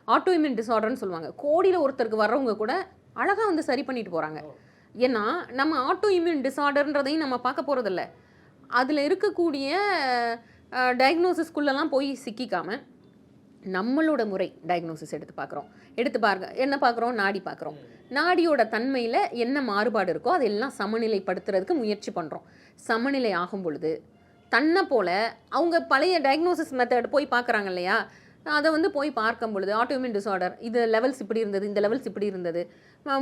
Auto immune டிஸார்டர்னு சொல்லுவாங்க. கோடியில் ஒருத்தருக்கு வர்றவங்க கூட அழகாக வந்து சரி பண்ணிட்டு போகிறாங்க. ஏன்னா நம்ம ஆட்டோ இம்யூன் டிஸார்டர்ன்றதையும் நம்ம பார்க்க போகிறதில்ல. அதில் இருக்கக்கூடிய டயக்னோசிஸ்குள்ளெல்லாம் போய் சிக்கிக்காமல் நம்மளோட முறை டயக்னோசிஸ் எடுத்து பாருங்க என்ன பார்க்குறோம், நாடி பார்க்குறோம். நாடியோட தன்மையில் என்ன மாறுபாடு இருக்கோ அதெல்லாம் சமநிலைப்படுத்துறதுக்கு முயற்சி பண்ணுறோம். சமநிலை ஆகும் பொழுது தன்னை போல் அவங்க பழைய டயக்னோசிஸ் மெத்தட் போய் பார்க்குறாங்க இல்லையா, அதை வந்து போய் பார்க்கும் பொழுது ஆட்டோமியூன் டிஸார்டர் இது லெவல்ஸ் இப்படி இருந்தது, இந்த லெவல்ஸ் இப்படி இருந்தது,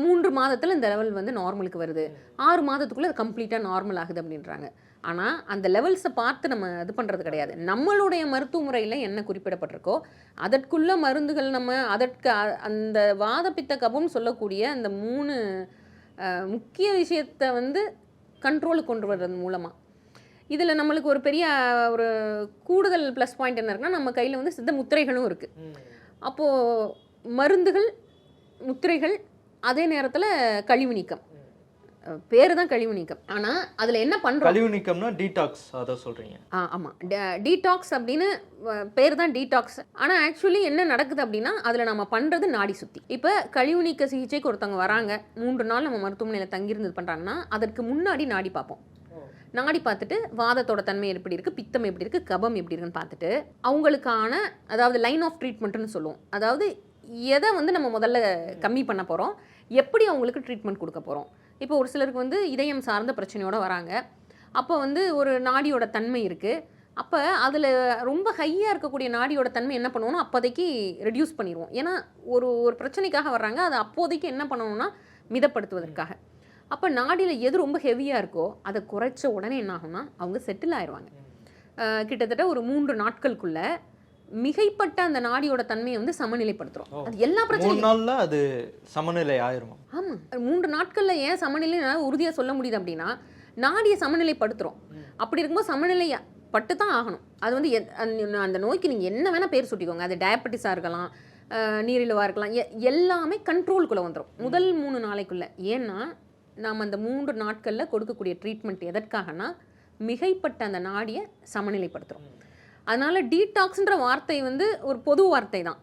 3 மாதத்தில் இந்த லெவல் வந்து நார்மலுக்கு வருது, 6 மாதத்துக்குள்ளே அது கம்ப்ளீட்டாக நார்மல் ஆகுது அப்படின்றாங்க. ஆனால் அந்த லெவல்ஸை பார்த்து நம்ம இது பண்ணுறது கிடையாது. நம்மளுடைய மருத்துவ முறையில் என்ன குறிப்பிடப்பட்டிருக்கோ அதற்குள்ள மருந்துகள் நம்ம அதற்கு அந்த வாதப்பித்த கபம் சொல்லக்கூடிய அந்த 3 முக்கிய விஷயத்தை வந்து கண்ட்ரோலுக்கு கொண்டு வர்றது மூலமாக இதில் நம்மளுக்கு ஒரு பெரிய ஒரு கூடுதல் ப்ளஸ் பாயிண்ட் என்ன இருக்குன்னா, நம்ம கையில் வந்து சித்த முத்திரைகளும் இருக்குது. அப்போது மருந்துகள், முத்திரைகள், அதே நேரத்தில் கழிவு நீக்கம். பேர் தான் கழிவு நீக்கம். ஆனால் அதில் என்ன பண்ணுறோம், கழிவு நீக்கம்னா டீடாக்ஸ், அதை சொல்கிறீங்க? ஆமாம், டீடாக்ஸ் அப்படின்னு பேர் தான் டீடாக்ஸ். ஆனால் ஆக்சுவலி என்ன நடக்குது அப்படின்னா அதில் நம்ம பண்ணுறது நாடி சுத்தி. இப்போ கழிவு நீக்க சிகிச்சைக்கு ஒருத்தவங்க வராங்க, 3 நாள் நம்ம மருத்துவமனையில் தங்கியிருந்து பண்ணுறாங்கன்னா அதற்கு முன்னாடி நாடி பார்ப்போம். நாடி பார்த்துட்டு வாதத்தோட தன்மை எப்படி இருக்குது, பித்தம் எப்படி இருக்குது, கபம் எப்படி இருக்குன்னு பார்த்துட்டு அவங்களுக்கான அதாவது லைன் ஆஃப் ட்ரீட்மெண்ட்டுன்னு சொல்லுவோம். அதாவது எதை வந்து நம்ம முதல்ல கம்மி பண்ண போகிறோம், எப்படி அவங்களுக்கு ட்ரீட்மெண்ட் கொடுக்க போகிறோம். இப்போ ஒரு சிலருக்கு வந்து இதயம் சார்ந்த பிரச்சனையோடு வராங்க. அப்போ வந்து ஒரு நாடியோட தன்மை இருக்குது. அப்போ அதில் ரொம்ப ஹையாக இருக்கக்கூடிய நாடியோட தன்மை என்ன பண்ணுவோம்னா அப்போதைக்கு ரெடியூஸ் பண்ணிடுவோம். ஏன்னா ஒரு பிரச்சனைக்காக வர்றாங்க, அதை அப்போதைக்கு என்ன பண்ணணும்னா மிதப்படுத்துவதற்காக. அப்போ நாடியில் எது ரொம்ப ஹெவியாக இருக்கோ அதை குறைச்ச உடனே என்ன ஆகும்னா அவங்க செட்டில் ஆயிடுவாங்க. கிட்டத்தட்ட ஒரு 3 நாட்களுக்குள்ள மிகைப்பட்ட அந்த நாடியோட தன்மையை வந்து சமநிலைப்படுத்துறோம். அது எல்லா பிரச்சனையும் 3 நாள்ல அது சமநிலை ஆயிருமா? ஆமா, 3 நாட்கள்ல ஏன் சமநிலை உறுதியா சொல்ல முடியுது அப்படின்னா நாடியை சமநிலைப்படுத்துறோம். அப்படி இருக்கும்போது சமநிலை பட்டு தான் ஆகணும். அது வந்து அந்த நோய்க்கு நீங்க என்ன வேணா பேர் சுட்டிக்கோங்க, அது டயபெட்டிஸா இருக்கலாம், நீரிழிவா இருக்கலாம், எல்லாமே கண்ட்ரோலுக்குள்ள வந்துடும் முதல் 3 நாளைக்குள்ள. ஏன்னா நாம் அந்த 3 நாட்களில் கொடுக்கக்கூடிய ட்ரீட்மெண்ட் எதற்காகனா மிகைப்பட்ட அந்த நாடியை சமநிலைப்படுத்துகிறோம். அதனால் டீடாக்ஸ்ன்ற வார்த்தை வந்து ஒரு பொது வார்த்தை தான்.